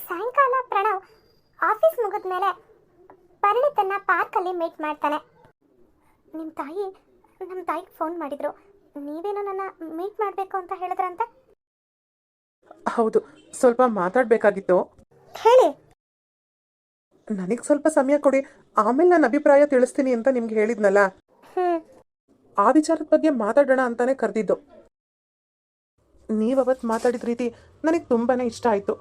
ಸಾಯಂಕಾಲ ಪ್ರಣವ್ ಆಫೀಸ್ ಮುಗಿದ್ಮೇಲೆ ಪರಿಣಿತನ್ನ ಪಾರ್ಕಲ್ಲಿ ಮೀಟ್ ಮಾಡ್ತಾನೆ. ನಮ್ಮ ತಾಯಿಗೆ ಫೋನ್ ಮಾಡಿದ್ರು. ನೀವೇನೋ ನನ್ನ ಮೀಟ್ ಮಾಡಬೇಕು ಅಂತ ಹೇಳಿದ್ರಂತೆ. ಹೌದು, ಸ್ವಲ್ಪ ಮಾತಾಡಬೇಕಾಗಿತ್ತು. ಹೇಳಿ. ನನಗೆ ಸ್ವಲ್ಪ ಸಮಯ ಕೊಡಿ, ಆಮೇಲೆ ನನ್ನ ಅಭಿಪ್ರಾಯ ತಿಳಿಸ್ತೀನಿ ಅಂತ ನಿಮ್ಗೆ ಹೇಳಿದ್ನಲ್ಲ. ಆ ವಿಚಾರದ ಬಗ್ಗೆ ಮಾತಾಡೋಣ ಅಂತಾನೆ ಕರೆದಿದ್ದು. ನೀವವತ್ತು ಮಾತಾಡಿದ ರೀತಿ ನನಗೆ ತುಂಬಾ ಇಷ್ಟ ಆಯಿತು.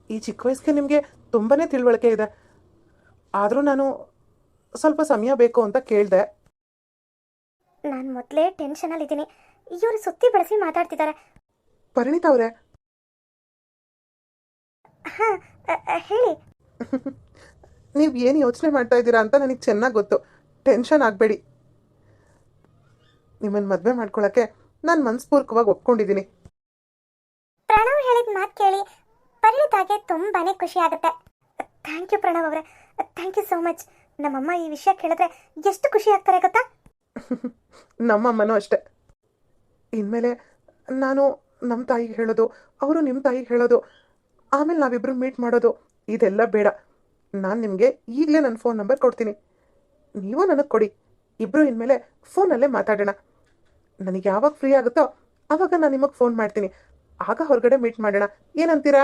ಈ ಚಿಕ್ಕ ವಯಸ್ಸಿಗೆ ನಿಮಗೆ ತುಂಬಾ ತಿಳುವಳಿಕೆ ಇದೆ. ಆದರೂ ನಾನು ಸ್ವಲ್ಪ ಸಮಯ ಬೇಕು ಅಂತ ಕೇಳಿದೆ. ನಾನು ಮೊದಲೇ ಟೆನ್ಷನಲ್ಲಿದ್ದೀನಿ. ಇವರು ಸುತ್ತಿ ಬಳಸಿ ಮಾತಾಡ್ತಿದ್ದಾರೆ. ಪರಿಣಿತ ಅವರೇ. ಹಾಂ, ಹೇಳಿ. ನೀವು ಏನು ಯೋಚನೆ ಮಾಡ್ತಾ ಇದ್ದೀರಾ ಅಂತ ನನಗೆ ಚೆನ್ನಾಗಿ ಗೊತ್ತು. ಟೆನ್ಷನ್ ಆಗಬೇಡಿ. ನಿಮ್ಮನ್ನು ಮದುವೆ ಮಾಡ್ಕೊಳ್ಳೋಕ್ಕೆ ನಾನು ಮನಸ್ಪೂರ್ವಕವಾಗಿ ಒಪ್ಕೊಂಡಿದ್ದೀನಿ. ಪ್ರಣವ್ ಹೇಳಿದ ಮಾತು ಕೇಳಿ ಪರಿಣಿತಾಗೆ ತುಂಬಾ ಖುಷಿ ಆಗುತ್ತೆ. ಥ್ಯಾಂಕ್ ಯು ಪ್ರಣವ್ ಅವರೇ, ಥ್ಯಾಂಕ್ ಯು ಸೋ ಮಚ್. ನಮ್ಮಮ್ಮ ಈ ವಿಷಯ ಕೇಳಿದ್ರೆ ಎಷ್ಟು ಖುಷಿ ಆಗ್ತಾರೆ ಗೊತ್ತಾ. ನಮ್ಮಮ್ಮನೂ ಅಷ್ಟೆ. ಇನ್ಮೇಲೆ ನಾನು ನಮ್ಮ ತಾಯಿಗೆ ಹೇಳೋದು, ಅವರು ನಿಮ್ಮ ತಾಯಿಗೆ ಹೇಳೋದು, ಆಮೇಲೆ ನಾವಿಬ್ಬರು ಮೀಟ್ ಮಾಡೋದು, ಇದೆಲ್ಲ ಬೇಡ. ನಾನು ನಿಮಗೆ ಈಗಲೇ ನನ್ನ ಫೋನ್ ನಂಬರ್ ಕೊಡ್ತೀನಿ. ನೀವು ನನಗೆ ಕೊಡಿ. ಇಬ್ಬರು ಇನ್ಮೇಲೆ ಫೋನಲ್ಲೇ ಮಾತಾಡೋಣ. ನನಗೆ ಯಾವಾಗ ಫ್ರೀ ಆಗುತ್ತೋ ಆವಾಗ ನಾನು ನಿಮಗೆ ಫೋನ್ ಮಾಡ್ತೀನಿ. ಆಗ ಹೊರಗಡೆ ಮೀಟ್ ಮಾಡೋಣ. ಏನಂತೀರಾ?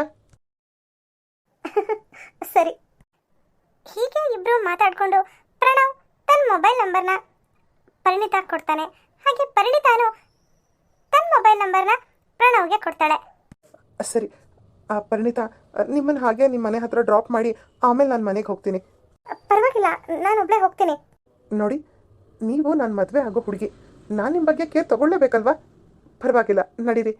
ಸರಿ. ಹೀಗೆ ಇಬ್ರು ಮಾತಾಡ್ಕೊಂಡು ಪ್ರಣವ್ ತನ್ನ ಮೊಬೈಲ್ ನಂಬರ್ನ ಪರಿಣಿತ ಕೊಡ್ತಾನೆ. ಹಾಗೆ ಪರಿಣಿತಾನು ತನ್ನ ಮೊಬೈಲ್ ನಂಬರ್ನ ಪ್ರಣವ್ಗೆ ಕೊಡ್ತಾಳೆ. ಸರಿ ಪರಿಣಿತ, ನಿಮ್ಮನ್ನು ಹಾಗೆ ನಿಮ್ಮ ಮನೆ ಹತ್ರ ಡ್ರಾಪ್ ಮಾಡಿ ಆಮೇಲೆ ನಾನು ಮನೆಗೆ ಹೋಗ್ತೀನಿ. ಪರವಾಗಿಲ್ಲ, ನಾನು ಒಬ್ಬಳೇ ಹೋಗ್ತೀನಿ. ನೋಡಿ, ನೀವು ನನ್ನ ಮದುವೆ ಆಗೋ ಹುಡುಗಿ. ನಾನು ನಿಮ್ಮ ಬಗ್ಗೆ ಕೇರ್ ತಗೊಳ್ಳೇಬೇಕಲ್ವಾ? ಪರವಾಗಿಲ್ಲ, ನಡೀರಿ.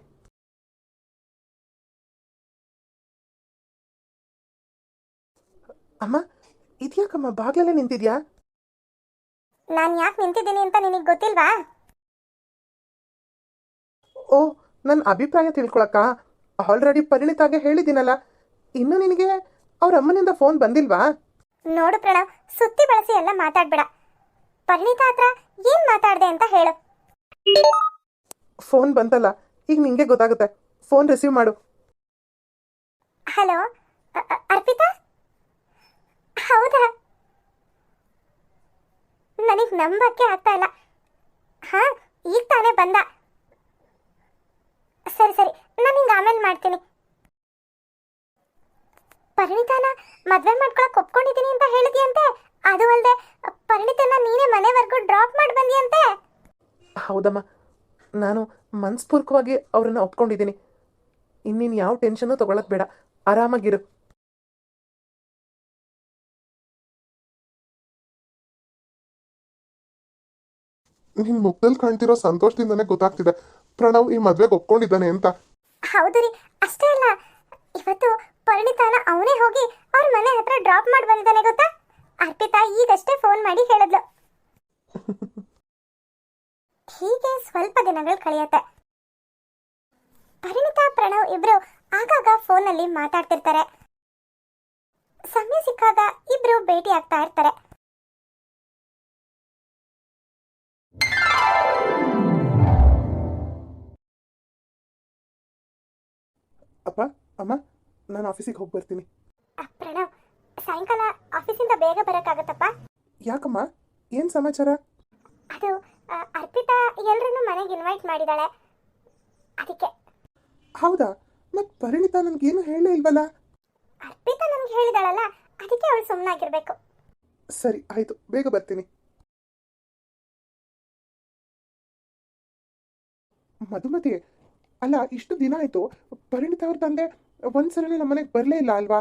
ಅಮ್ಮ, ಇದ್ಯಾಕಮ್ಮ ಬಾಗ್ಲಲ್ಲೇ ನಿಂತಿದ್ಯಾ? ನಾನು ಯಾಕೆ ನಿಂತಿದ್ದೀನಿ ಅಂತ ನಿನಗೆ ಗೊತ್ತಿಲ್ವಾ? ಓ, ನನ್ನ ಅಭಿಪ್ರಾಯ ತಿಳ್ಕೊಳಕ್ಕ ಆಲ್ರೆಡಿ ಪರಿಣಿತಾಗೆ ಹೇಳಿದ್ದೀನಲ್ಲ. ಇನ್ನು ನಿನಗೆ ಅವ್ರ ಅಮ್ಮನಿಂದ ಫೋನ್ ಬಂದಿಲ್ವಾ? ನೋಡು ಪ್ರಣವ್, ಸುತ್ತಿ ಬಳಸಿ ಎಲ್ಲ ಮಾತಾಡ್ಬೇಡ. ಪರಿಣಿತ ಹತ್ರ ಏನ್ ಮಾತಾಡ್ದೆ ಅಂತ ಹೇಳು. ಫೋನ್ ಬಂತಲ್ಲ, ಈಗ ನಿಂಗೆ ಗೊತ್ತಾಗುತ್ತೆ. ಫೋನ್ ರಿಸೀವ್ ಮಾಡು. ಹಲೋ, ಅರ್ಪಿತಾ? ಹೌದಾ? ನನಗೆ ನಂಬಕ್ಕೆ ಆಗ್ತಾ ಇಲ್ಲ. ಹಾ, ಈಗ ತಾನೇ ಬಂದ. ಸರಿ ಸರಿ, ನಾನು ಹಿಂಗೆ ಆಮೇಲೆ ಮಾಡ್ತೀನಿ. ಪರಿಣಿತಾನ ಮದ್ವೆ ಮಾಡ್ಕೊಳಕ್ ಒಪ್ಕೊಂಡಿದ್ದೀನಿ ಅಂತ ಹೇಳಿದ್ಯಂತೆ. ಅದು ಅಲ್ಲದೆ ಪರಿಣಿತನ ನೀನೇ ಮನೆವರೆಗೂ ಡ್ರಾಪ್ ಮಾಡಿ ಬಂದಿಯಂತೆ. ಹೌದಮ್ಮ, ನಾನು ಮನಸ್ಪೂರ್ವಕವಾಗಿ ಅವ್ರನ್ನ ಒಪ್ಕೊಂಡಿದ್ದೀನಿ. ಇನ್ನೀನು ಯಾವ ಟೆನ್ಷನ್ನು ತಗೊಳಕ್ ಬೇಡ. ಆರಾಮಾಗಿರು. ನಿನ್ ಮುಖದಲ್ಲಿ ಕಾಣ್ತಿರೋ ಸಂತೋಷದಿಂದನೇ ಗೊತ್ತಾಗ್ತಿದೆ ಪ್ರಣವ್ ಈ ಮದ್ವೆಗೆ ಒಪ್ಕೊಂಡಿದ್ದಾನೆ ಅಂತ. ಹೌದು ರೀ, ಅಷ್ಟೇ ಅಲ್ಲ, ಇವತ್ತು ಪರಿಣಿತಾನ ಅವನೇ ಹೋಗಿ ಅವ್ರ ಮನೆ ಹತ್ರ ಡ್ರಾಪ್ ಮಾಡಿ ಬಂದಿದ್ದಾನೆ ಗೊತ್ತಾ. ಅರ್ಪಿತಾ ಈಗಷ್ಟೇ ಫೋನ್ ಮಾಡಿ ಹೇಳಿದ್ಲು. ಹೀಗೆ ಸ್ವಲ್ಪ ದಿನಗಳು ಕಳೆಯುತ್ತೆ. ಪರಿಣಿತಾ ಪ್ರಣವ್ ಇಬ್ರು ಆಗಾಗ ಫೋನಲ್ಲಿ ಮಾತಾಡ್ತಿರ್ತಾರೆ. ಸಮಯ ಸಿಕ್ಕಾಗ ಇಬ್ರು ಭೇಟಿ ಆಗ್ತಾ ಇರ್ತಾರೆ. ಅಪ್ಪ, ಅಮ್ಮ, ನಾನು ಆಫೀಸಿಗೆ ಹೋಗಿ ಬರ್ತೀನಿ. ಪ್ರಣವ್, ಸಾಯಂಕಾಲ ಆಫೀಸಿಂದ ಬೇಗ ಬರೋಕ್ಕಾಗತ್ತಪ್ಪ? ಯಾಕಮ್ಮ, ಏನು ಸಮಾಚಾರ? ಅದು ಅರ್ಪಿತಾ ಎಲ್ರನ್ನೂ ಮನೆಗೆ ಇನ್ವೈಟ್ ಮಾಡಿದಾಳೆ, ಅದಕ್ಕೆ. ಹೌದಾ? ಮತ್ತೆ ಪರಿಣಿತ ನನಗೇನು ಹೇಳೇ ಇಲ್ವಲ್ಲ? ಅರ್ಪಿತಾ ನಮ್ಗೆ ಹೇಳಿದಾಳಲ್ಲ, ಅದಕ್ಕೆ ಅವಳು ಸುಮ್ಮನಾಗಿರ್ಬೇಕು. ಸರಿ, ಆಯಿತು, ಬೇಗ ಬರ್ತೀನಿ. ಮಧುಮತಿ, ಅಲ್ಲ, ಇಷ್ಟು ದಿನ ಆಯಿತು, ಪರಿಣಿತ ಅವ್ರ ತಂದೆ ಒಂದ್ಸಲ ನಮ್ಮನೆಗೆ ಬರಲೇ ಇಲ್ಲ ಅಲ್ವಾ?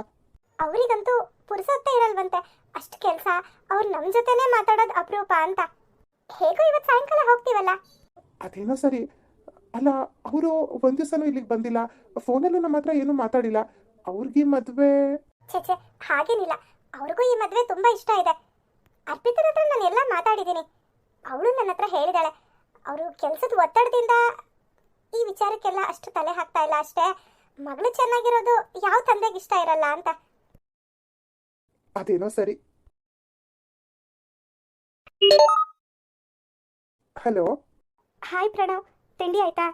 ಅವರಿಗಂತೂ ಪುರುಸೊತ್ತೇ ಇರಲ್ವಂತೆ. ಅಷ್ಟು ಕೆಲಸ, ಅವ್ರು ನಮ್ಮ ಜೊತೆನೇ ಮಾತಾಡೋದು ಅಪರೂಪ ಅಂತ. ಹೇಗೋ ಇವತ್ತು ಸಾಯಂಕಾಲ ಹೋಗ್ತೀವಲ್ಲ. ಅದೇನೋ ಸರಿ. ಅಲ್ಲ, ಅವರು ಒಂದು ದಿವಸನೂ ಇಲ್ಲಿಗೆ ಬಂದಿಲ್ಲ, ಫೋನಲ್ಲೂ ನಮ್ಮ ಹತ್ರ ಏನೂ ಮಾತಾಡಿಲ್ಲ. ಅವ್ರಿಗೆ ಮದುವೆ? ಛೆ, ಹಾಗೇನಿಲ್ಲ. ಅವ್ರಿಗೂ ಈ ಮದುವೆ ತುಂಬ ಇಷ್ಟ ಇದೆ. ಅರ್ಪಿತನ ಹತ್ರ ನಾನು ಎಲ್ಲ ಮಾತಾಡಿದ್ದೀನಿ. ಅವಳು ನನ್ನ ಹತ್ರ ಹೇಳಿದಾಳೆ. ಅವರು ಕೆಲಸದ ಒತ್ತಡದಿಂದ ಈ ವಿಚಾರಕ್ಕೆಲ್ಲ ಅಷ್ಟು ತಲೆ ಹಾಕ್ತಾ ಇಲ್ಲ ಅಷ್ಟೇ. ಮಗಳು ಚೆನ್ನಾಗಿರೋದು ಯಾವ ತಂದೆಗೆ ಇಷ್ಟ ಇರಲ್ಲ ಅಂತ. ಅದೇನೋ ಸರಿ. ಹಲೋ. ಹಾಯ್ ಪ್ರಣವ್, ತಿಂಡಿ ಆಯ್ತಾ?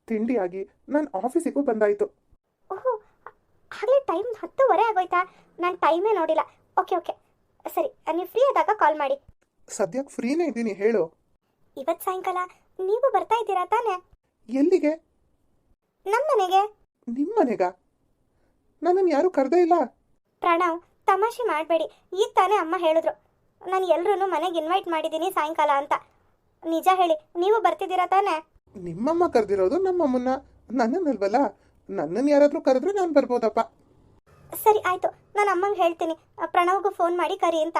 ತಿಂಡಿ ಆಗಿ ನಾನು ಆಫೀಸಿಗೂ ಬಂದಾಯಿತು. ಓಹ್, ಆಗಲೇ ಟೈಮ್ 10:30 ಆಗೋಯ್ತಾ? ನಾನು ಟೈಮೇ ನೋಡಿಲ್ಲ. ಓಕೆ ಓಕೆ, ಸರಿ, ನೀವು ಫ್ರೀ ಆದಾಗ ಕಾಲ್ ಮಾಡಿ. ಸದ್ಯಕ್ಕೆ ಫ್ರೀನೇ ಇದ್ದೀನಿ, ಹೇಳು. ಇವತ್ತು ಸಾಯಂಕಾಲ ನೀವು ಬರ್ತಾ ಇದ್ದೀರಾ ತಾನೇ? ಎಲ್ಲಿಗೆ? ನಮ್ಮ ಮನೆಗೆ. ನಿಮ್ಮ ಮನೆಗ? ನನ್ನನ್ನು ಯಾರೂ ಕರೆದೇ ಇಲ್ಲ. ಪ್ರಣವ್, ತಮಾಷೆ ಮಾಡಬೇಡಿ. ಈಗ ತಾನೇ ಅಮ್ಮ ಹೇಳಿದ್ರು ನಾನು ಎಲ್ಲರೂ ಮನೆಗೆ ಇನ್ವೈಟ್ ಮಾಡಿದ್ದೀನಿ ಸಾಯಂಕಾಲ ಅಂತ. ನಿಜ ಹೇಳಿ, ನೀವು ಬರ್ತಿದ್ದೀರಾ ತಾನೇ? ನಿಮ್ಮಮ್ಮ ಕರೆದಿರೋದು ನಮ್ಮಮ್ಮನ್ನ, ನನ್ನನ್ನಲ್ವಲ್ಲ. ನನ್ನನ್ನು ಯಾರಾದರೂ ಕರೆದ್ರೆ ನಾನು ಬರ್ಬೋದಪ್ಪ. ಸರಿ ಆಯಿತು, ನಾನು ಅಮ್ಮಂಗೆ ಹೇಳ್ತೀನಿ ಪ್ರಣವ್ಗೂ ಫೋನ್ ಮಾಡಿ ಕರಿ ಅಂತ.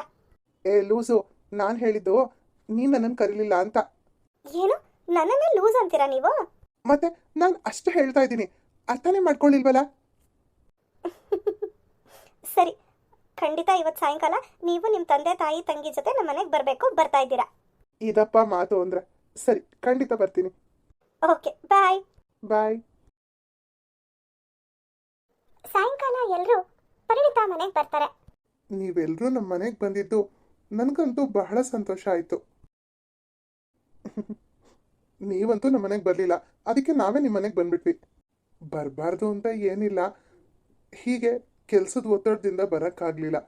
ಏ ಲೂಸು, ನಾನು ಹೇಳಿದ್ದು ನೀನು ನನ್ನನ್ನು ಕರೀಲಿಲ್ಲ ಅಂತ. ಏನು, ನನ್ನನ್ನೇ ಲೂಸ್ ಅಂತೀರಾ ನೀವು? ಮತ್ತೆ ನಾನು ಅಷ್ಟು ಹೇಳ್ತಾ ಇದ್ದೀನಿ, ಅರ್ಥನೇ ಮಾಡ್ಕೊಳ್ಳಿಲ್ವಲ್ಲ. ಸರಿ, ಖಂಡಿತ ಇವತ್ತು ಸಾಯಂಕಾಲ ನೀವು ನಿಮ್ಮ ತಂದೆ ತಾಯಿ ತಂಗಿ ಜೊತೆ ನಮ್ಮ ಮನೆಗೆ ಬರಬೇಕು. ಬರ್ತಾ ಇದ್ದೀರಾ? ಇದಪ್ಪ ಮಾತು ಅಂದ್ರೆ. ಸರಿ, ಖಂಡಿತ ಬರ್ತೀನಿ. ಓಕೆ, ಬಾಯ್. ಬಾಯ್. ಸಾಯಂಕಾಲ ಎಲ್ಲರೂ ಪರಿಣಿತಾ ಮನೆಗೆ ಬರ್ತಾರೆ. ನೀವೆಲ್ಲರೂ ನಮ್ಮ ಮನೆಗೆ ಬಂದಿದ್ದು ನನಗಂತೂ ಬಹಳ ಸಂತೋಷ ಆಯಿತು. ನೀವಂತೂ ನಮ್ಮ ಮನೆಗೆ ಬರಲಿಲ್ಲ, ಅದಕ್ಕೆ ನಾವೇ ನಿಮ್ಮ ಮನೆಗೆ ಬಂದ್ಬಿಟ್ವಿ. ಬರಬಾರ್ದು ಅಂತ ಏನಿಲ್ಲ, ಹೀಗೆ ಕೆಲಸದ ಒತ್ತಡದಿಂದ ಬರೋಕ್ಕಾಗಲಿಲ್ಲ.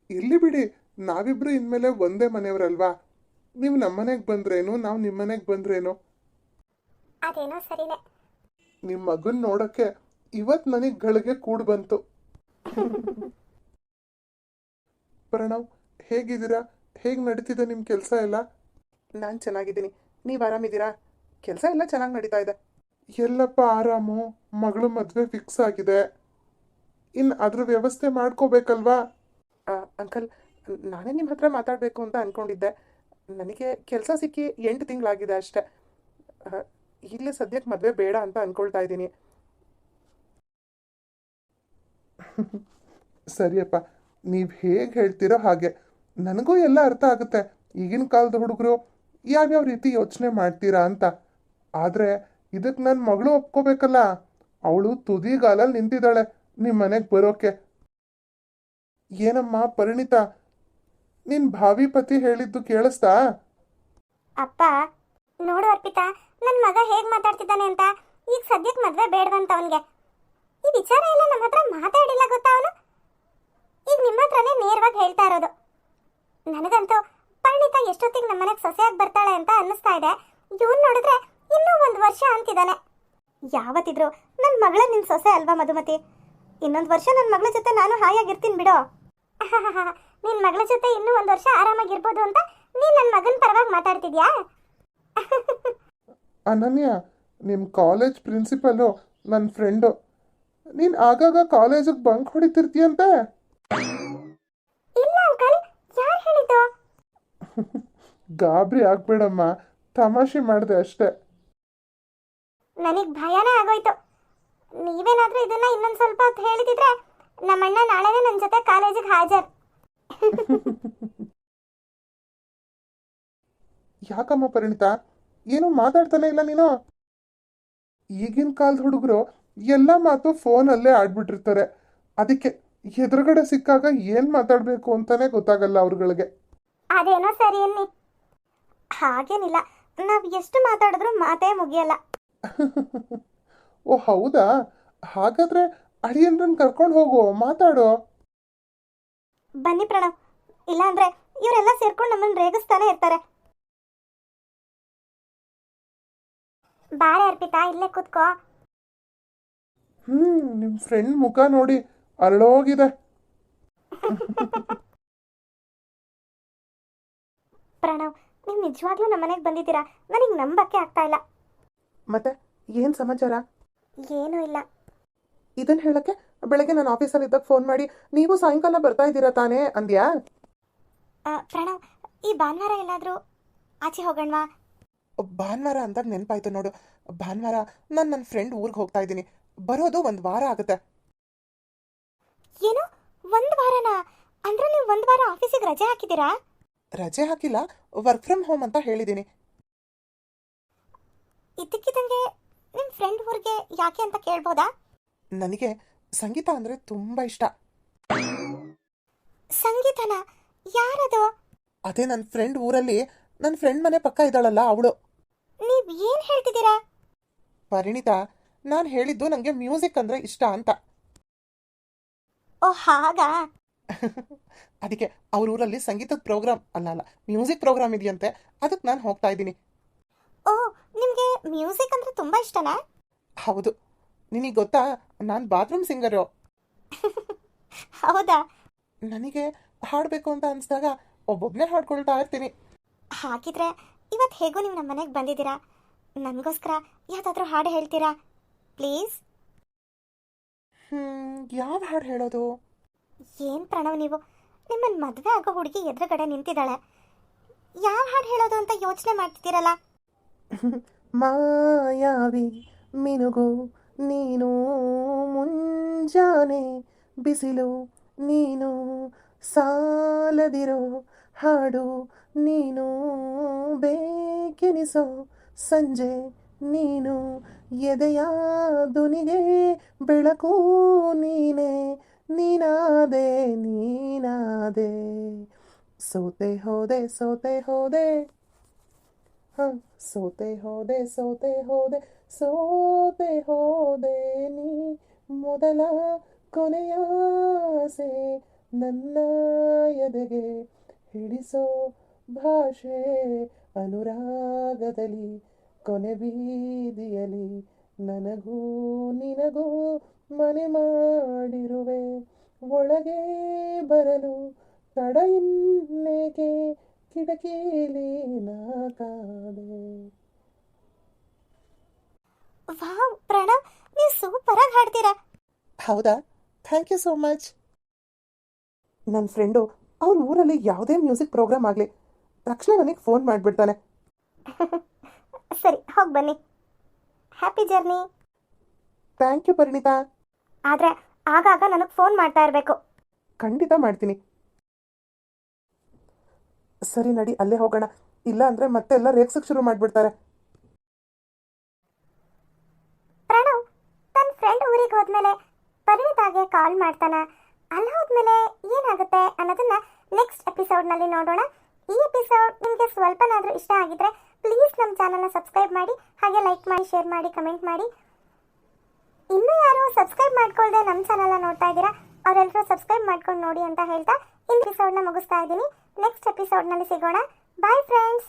ಇಲ್ಲಿ ಬಿಡಿ, ನಾವಿಬ್ರು ಇನ್ಮೇಲೆ ಒಂದೇ ಮನೆಯವರಲ್ವಾ. ನೀವು ನಮ್ಮ ಮನೆಗೆ ಬಂದ್ರೇನು, ನಾವು ನಿಮ್ಮ ಮನೆಗೆ ಬಂದ್ರೇನು. ಅದೇನೋ ಸರಿನೇ. ನಿಮ್ಮ ಮಗನ್ ನೋಡೋಕ್ಕೆ ಇವತ್ತು ನನಗೆ ಗಳಿಗೆ ಕೂಡು ಬಂತು. ಪ್ರಣವ್, ಹೇಗಿದ್ದೀರಾ? ಹೇಗೆ ನಡೀತಿದೆ ನಿಮ್ಮ ಕೆಲಸ ಎಲ್ಲ? ನಾನು ಚೆನ್ನಾಗಿದ್ದೀನಿ, ನೀವು ಆರಾಮಿದ್ದೀರಾ? ಕೆಲಸ ಎಲ್ಲ ಚೆನ್ನಾಗಿ ನಡೀತಾ ಇದೆ. ಎಲ್ಲಪ್ಪ ಆರಾಮು, ಮಗಳು ಮದುವೆ ಫಿಕ್ಸ್ ಆಗಿದೆ, ಇನ್ನು ಅದ್ರ ವ್ಯವಸ್ಥೆ ಮಾಡ್ಕೋಬೇಕಲ್ವಾ? ಅಂಕಲ್, ನಾನೇ ನಿಮ್ಮ ಹತ್ರ ಮಾತಾಡಬೇಕು ಅಂತ ಅಂದ್ಕೊಂಡಿದ್ದೆ. ನನಗೆ ಕೆಲಸ ಸಿಕ್ಕಿ 8 ತಿಂಗಳಾಗಿದೆ ಅಷ್ಟೆ. ಈಗಲೇ ಸದ್ಯಕ್ಕೆ ಮದುವೆ ಬೇಡ ಅಂತ ಅಂದ್ಕೊಳ್ತಾ ಇದ್ದೀನಿ. ಸರಿಯಪ್ಪ, ನೀವು ಹೇಗೆ ಹೇಳ್ತೀರೋ ಹಾಗೆ. ನನಗೂ ಎಲ್ಲ ಅರ್ಥ ಆಗುತ್ತೆ, ಈಗಿನ ಕಾಲದ ಹುಡುಗರು ಯಾವ್ಯಾವ ರೀತಿ ಯೋಚನೆ ಮಾಡ್ತೀರಾ ಅಂತ. ಆದರೆ ಇದಕ್ಕೆ ನನ್ನ ಮಗಳು ಒಪ್ಕೋಬೇಕಲ್ಲ. ಅವಳು ತುದಿಗಾಲಲ್ಲಿ ನಿಂತಿದ್ದಾಳೆ ನಿಮ್ಮ ಮನೆಗೆ ಬರೋಕೆ. ಏನಮ್ಮ ಪರಿಣಿತಾ, ನಿನ್ನ ಭಾವಿ ಪತಿ ಹೇಳಿದ್ದು ಕೇಳಿಸ್ತಾ? ಅಪ್ಪ, ನೋಡು ಅರ್ಪಿತಾ, ನನ್ನ ಮಗ ಹೇಗೆ ಮಾತಾಡ್ತಿದ್ದಾನೆ ಅಂತ. ಈಗ ಸದ್ಯಕ್ಕೆ ಮದುವೆ ಬೇಡವಂತ ಅವನಿಗೆ. ಈ ವಿಚಾರ ಎಲ್ಲ ನಮ್ಮ ಹತ್ರ ಮಾತಾಡಿಲ್ಲ ಗೊತ್ತಾ ಅವನು. ಈಗ ನಿಮ್ಮ ಹತ್ರನೇ ನೇರವಾಗಿ ಹೇಳ್ತಾ ಇರೋದು. ನನಗಂತೂ ಪರಿಣಿತಾ ಎಷ್ಟೊತ್ತಿಗೆ ನಮ್ಮ ಮನೆಗೆ ಸೊಸೆಯಾಗಿ ಬರ್ತಾಳೆ ಅಂತ ಅನ್ನಿಸ್ತಾ ಇದೆ. ಇವನು ನೋಡಿದ್ರೆ ಇನ್ನೂ 1 ವರ್ಷ ಅಂತಿದ್ದಾನೆ. ಯಾವತ್ತಿದ್ರು ನನ್ನ ಮಗಳ ನಿನ್ನ ಸೊಸೆ ಅಲ್ವಾ ಮಧುಮತಿ? ಇನ್ನೊಂದು ವರ್ಷ ನನ್ನ ಮಗಳ ಜೊತೆ ನಾನು ಹಾಯಾಗಿರ್ತೀನಿ ಬಿಡೋ. ನಿನ್ನ ಮಗಳ ಜೊತೆ ಇನ್ನೂ 1 ವರ್ಷ ಆರಾಮಾಗಿರ್ಬೋದು ಅಂತ ನೀನು ನನ್ನ ಮಗನ ಪರವಾಗಿ ಮಾತಾಡ್ತಿದ್ಯಾ? ಅನನ್ಯ, ನಿಮ್ಮ ಕಾಲೇಜ್ ಪ್ರಿನ್ಸಿಪಲ್ಲು ನನ್ನ ಫ್ರೆಂಡು. ನೀನು ಆಗಾಗ ಕಾಲೇಜಿಗೆ ಬಂಕ್ ಹೊಡಿತಿರ್ತೀಯಂತೆ. ಇಲ್ಲ ಅಂಕಲ್, ಯಾರು ಹೇಳಿದ್ದು? ಗಾಬರಿ ಆಗ್ಬೇಡಮ್ಮ, ತಮಾಷೆ ಮಾಡಿದೆ ಅಷ್ಟೇ. ನನಗೆ ಭಯನೇ ಆಗೋಯ್ತು. ನೀವೇನಾದ್ರೂ ಇದನ್ನ ಇನ್ನೊಂದು ಸ್ವಲ್ಪ ಹೊತ್ತು ಹೇಳಿದಿದ್ರೆ ನಮ್ಮಣ್ಣ ನಾಳೆನೇ ನನ್ನ ಜೊತೆ ಕಾಲೇಜಿಗೆ ಹಾಜರ್. ಯಾಕಮ್ಮ ಪರಿಣಿತಾ, ಏನೂ ಮಾತಾಡ್ತಾನೆ ಇಲ್ಲ ನೀನು? ಈಗಿನ ಕಾಲದ ಹುಡುಗರು ಎಲ್ಲ ಮಾತು ಫೋನಲ್ಲೇ ಆಡ್ಬಿಟ್ಟಿರ್ತಾರೆ. ಅದಕ್ಕೆ ಎದುರುಗಡೆ ಸಿಕ್ಕಾಗ ಏನು ಮಾತಾಡಬೇಕು ಅಂತಾನೆ ಗೊತ್ತಾಗಲ್ಲ ಅವ್ರುಗಳಿಗೆ. ಅದೇನೋ ಸರಿ ಅನ್ನಿ. ಹಾಗೇನಿಲ್ಲ, ನಾವು ಎಷ್ಟು ಮಾತಾಡಿದ್ರು ಮಾತೇ ಮುಗಿಯಲ್ಲ. ಓ ಹೌದಾ? ಹಾಗಾದ್ರೆ ಅಳಿಯನ್ರನ್ನ ಕರ್ಕೊಂಡು ಹೋಗು, ಮಾತಾಡೋ. ಬನ್ನಿ ಪ್ರಣವ್, ಇಲ್ಲಾಂದ್ರೆ ಇವರೆಲ್ಲ ಸೇರ್ಕೊಂಡು ನಮ್ಮನ್ನು ರೇಗಿಸ್ತಾನೆ ಇರ್ತಾರೆ. ಬಾರೆ ಅರ್ಪಿತಾ, ಇಲ್ಲೇ ಕೂತ್ಕೋ. ನಿಮ್ಮ ಫ್ರೆಂಡ್ ಮುಖ ನೋಡಿ ಅರಳೋಗಿದೆ. ಪ್ರಣವ್, ನೀವು ನಿಜವಾಗ್ಲೂ ನಮ್ಮ ಮನೆಗೆ ಬಂದಿದ್ದೀರಾ? ನನಗೆ ನಂಬಕ್ಕೆ ಆಗ್ತಾ ಇಲ್ಲ. ಮತ್ತೆ ಏನು ಸಮಾಚಾರ? ಏನೂ ಇಲ್ಲ. ಇದನ್ನು ಹೇಳಕ್ಕೆ ಬೆಳಗ್ಗೆ ನಾನು ಆಫೀಸಲ್ಲಿ ಇದ್ದಾಗ ಫೋನ್ ಮಾಡಿ ನೀವು ಸಾಯಂಕಾಲ ಬರ್ತಾ ಇದ್ದೀರಾ ತಾನೇ ಅಂದ್ಯಾ? ಪ್ರಣವ್, ಈ ಭಾನುವಾರ ಎಲ್ಲಾದರೂ ಆಚೆ ಹೋಗೋಣವಾ? ಭಾನುವಾರ ಅಂದಾಗ ನೆನಪಾಯ್ತು ನೋಡು. ಭಾನುವಾರ ನಾನು ನನ್ನ ಫ್ರೆಂಡ್ ಊರಿಗೆ ಹೋಗ್ತಾ ಇದ್ದೀನಿ. ಬರೋದು 1 ವಾರ ಆಗುತ್ತೆ. ಏನು, 1 ವಾರನಾ? ಅಂದ್ರೆ ನೀವು 1 ವಾರ ಆಫೀಸಿಗೆ ರಜೆ ಹಾಕಿದ್ದೀರಾ? ರಜೆ ಹಾಕಿಲ್ಲ, ವರ್ಕ್ ಫ್ರಮ್ ಹೋಮ್ ಅಂತ ಹೇಳಿದ್ದೀನಿ. ಇದ್ದಕ್ಕಿದ್ದಂಗೆ ನಿಮ್ಮ ಫ್ರೆಂಡ್ ಊರಿಗೆ ಯಾಕೆ ಅಂತ ಕೇಳ್ಬೋದಾ? ನನಗೆ ಸಂಗೀತ ಅಂದರೆ ತುಂಬ ಇಷ್ಟ. ಸಂಗೀತನ? ಯಾರದು? ಅದೇ ನನ್ನ ಫ್ರೆಂಡ್ ಊರಲ್ಲಿ ನನ್ನ ಫ್ರೆಂಡ್ ಮನೆ ಪಕ್ಕ ಇದ್ದಾಳಲ್ಲ ಅವಳು. ನೀವು ಏನು ಹೇಳ್ತಿದ್ದೀರಾ? ಪರಿಣಿತಾ, ನಾನು ಹೇಳಿದ್ದು ನನಗೆ ಮ್ಯೂಸಿಕ್ ಅಂದರೆ ಇಷ್ಟ ಅಂತ. ಓ ಹಾಗಾ? ಅದಕ್ಕೆ ಅವ್ರ ಊರಲ್ಲಿ ಸಂಗೀತದ ಪ್ರೋಗ್ರಾಮ್ ಅಲ್ಲ ಮ್ಯೂಸಿಕ್ ಪ್ರೋಗ್ರಾಮ್ ಇದೆಯಂತೆ, ಅದಕ್ಕೆ ನಾನು ಹೋಗ್ತಾ ಇದ್ದೀನಿ. ಓ, ನಿಮಗೆ ಮ್ಯೂಸಿಕ್ ಅಂದರೆ ತುಂಬ ಇಷ್ಟನಾ? ಹೌದು. ನಿನಗೆ ಗೊತ್ತಾ, ನಾನು ಬಾತ್ರೂಮ್ ಸಿಂಗರು. ಹೌದಾ? ನನಗೆ ಹಾಡಬೇಕು ಅಂತ ಅನಿಸಿದಾಗ ಒಬ್ಬೊಬ್ಬನೇ ಹಾಡ್ಕೊಳ್ತಾ ಇರ್ತೀನಿ. ಹಾಗಿದ್ರೆ ಇವತ್ತು ಹೇಗೂ ನೀವು ನಮ್ಮ ಮನೆಗೆ ಬಂದಿದ್ದೀರಾ, ನನಗೋಸ್ಕರ ಯಾವುದಾದ್ರೂ ಹಾಡು ಹೇಳ್ತೀರಾ ಪ್ಲೀಸ್? ಯಾವ ಹಾಡು ಹೇಳೋದು? ಏನು ಪ್ರಣವ್ ನೀವು, ನಿಮ್ಮನ್ನು ಮದುವೆ ಆಗೋ ಹುಡುಗಿ ಎದುರುಗಡೆ ನಿಂತಿದ್ದಾಳೆ, ಯಾವ ಹಾಡು ಹೇಳೋದು ಅಂತ ಯೋಚನೆ ಮಾಡ್ತಿದ್ದೀರಲ್ಲ. ಮಾಯಾವಿ ಮಿನುಗು ನೀನು, ಮುಂಜಾನೆ ಬಿಸಿಲು ನೀನು, ಸಾಲದಿರೋ ಹಾಡು ನೀನು, ಬೇಕೆನಿಸೋ ಸಂಜೆ ನೀನು, ಎದೆಯ ದುನಿಗೆ ಬೆಳಕು ನೀನೆ, ನೀನಾದೆ ನೀನಾದೆ, ಸೋತೆ ಹೋದೆ ಸೋತೆ ಹೋದೆ, ಸೋತೆ ಹೋದೆ ಸೋತೆ ಹೋದೆ ಸೋತೆ ಹೋದೆ, ನೀ ಮೊದಲ ಕೊನೆಯಾಸೆ ನನ್ನ ಎದೆಗೆ ಹಿಡಿಸೋ ಭಾಷೆ, ಅನುರಾಗದಲ್ಲಿ ಕೊನೆ ಬೀದಿಯಲಿ ನನಗೂ ನಿನಗೂ ಮನೆ ಮಾಡಿರುವೆ, ಒಳಗೆ ಬರಲು ತಡ ಇನ್ನೇಕೆ, ಕಿಟಕಿಲಿ ನಾ ಕಾದೆ. ವಾವ್ ಪ್ರಣವ್, ನೀವು ಸೂಪರಾಗಿ ಹಾಡ್ತೀರಾ. ಹೌದಾ? Thank you so much. ನನ್ನ ಫ್ರೆಂಡು ಅವ್ರ ಊರಲ್ಲಿ ಯಾವುದೇ ಮ್ಯೂಸಿಕ್ ಪ್ರೋಗ್ರಾಮ್ ಆಗಲಿ ತಕ್ಷಣ ನನಗೆ ಫೋನ್ ಮಾಡಿಬಿಡ್ತಾನೆ. ಸರಿ, ಹೋಗಿ ಬನ್ನಿ. Happy journey. Thank you Parinita. ಆದರೆ ಆಗಾಗ ನನಗೆ ಫೋನ್ ಮಾಡ್ತಾ ಇರಬೇಕು. ಖಂಡಿತ ಮಾಡ್ತೀನಿ. ಸರಿ ನಡಿ, ಅಲ್ಲೇ ಹೋಗೋಣ, ಇಲ್ಲ ಅಂದರೆ ಮತ್ತೆಲ್ಲ ರೇಗ್ಸಕ್ಕೆ ಶುರು ಮಾಡಿಬಿಡ್ತಾರೆ. ಪ್ರಣವ್ ತನ್ನ ಫ್ರೆಂಡ್ ಊರಿಗೆ ಹೋದ್ಮೇಲೆ ಪರಿಣಿತಾಗೆ ಕಾಲ್ ಮಾಡ್ತಾನ, ಅಲ್ಲಿ ಹೋದ್ಮೇಲೆ ಏನಾಗುತ್ತೆ ಅನ್ನೋದನ್ನ ನೆಕ್ಸ್ಟ್ ಎಪಿಸೋಡ್ನಲ್ಲಿ ನೋಡೋಣ. ಈ ಎಪಿಸೋಡ್ ನಿಮಗೆ ಸ್ವಲ್ಪನಾದರೂ ಇಷ್ಟ ಆಗಿದ್ರೆ ಪ್ಲೀಸ್ ನಮ್ಮ ಚಾನಲ್ನ ಸಬ್ಸ್ಕ್ರೈಬ್ ಮಾಡಿ, ಹಾಗೆ ಲೈಕ್ ಮಾಡಿ, ಶೇರ್ ಮಾಡಿ, ಕಮೆಂಟ್ ಮಾಡಿ. ಇನ್ನೂ ಯಾರು ಸಬ್ಸ್ಕ್ರೈಬ್ ಮಾಡ್ಕೊಳ್ದೆ ನಮ್ಮ ಚಾನಲ್ನ ನೋಡ್ತಾ ಇದ್ದೀರಾ, ಅವರೆಲ್ಲರೂ ಸಬ್ಸ್ಕ್ರೈಬ್ ಮಾಡ್ಕೊಂಡು ನೋಡಿ ಅಂತ ಹೇಳ್ತಾ ಈ ಎಪಿಸೋಡ್ನ ಮುಗಿಸ್ತಾ ಇದ್ದೀನಿ. ನೆಕ್ಸ್ಟ್ ಎಪಿಸೋಡ್ನಲ್ಲಿ ಸಿಗೋಣ. Bye friends.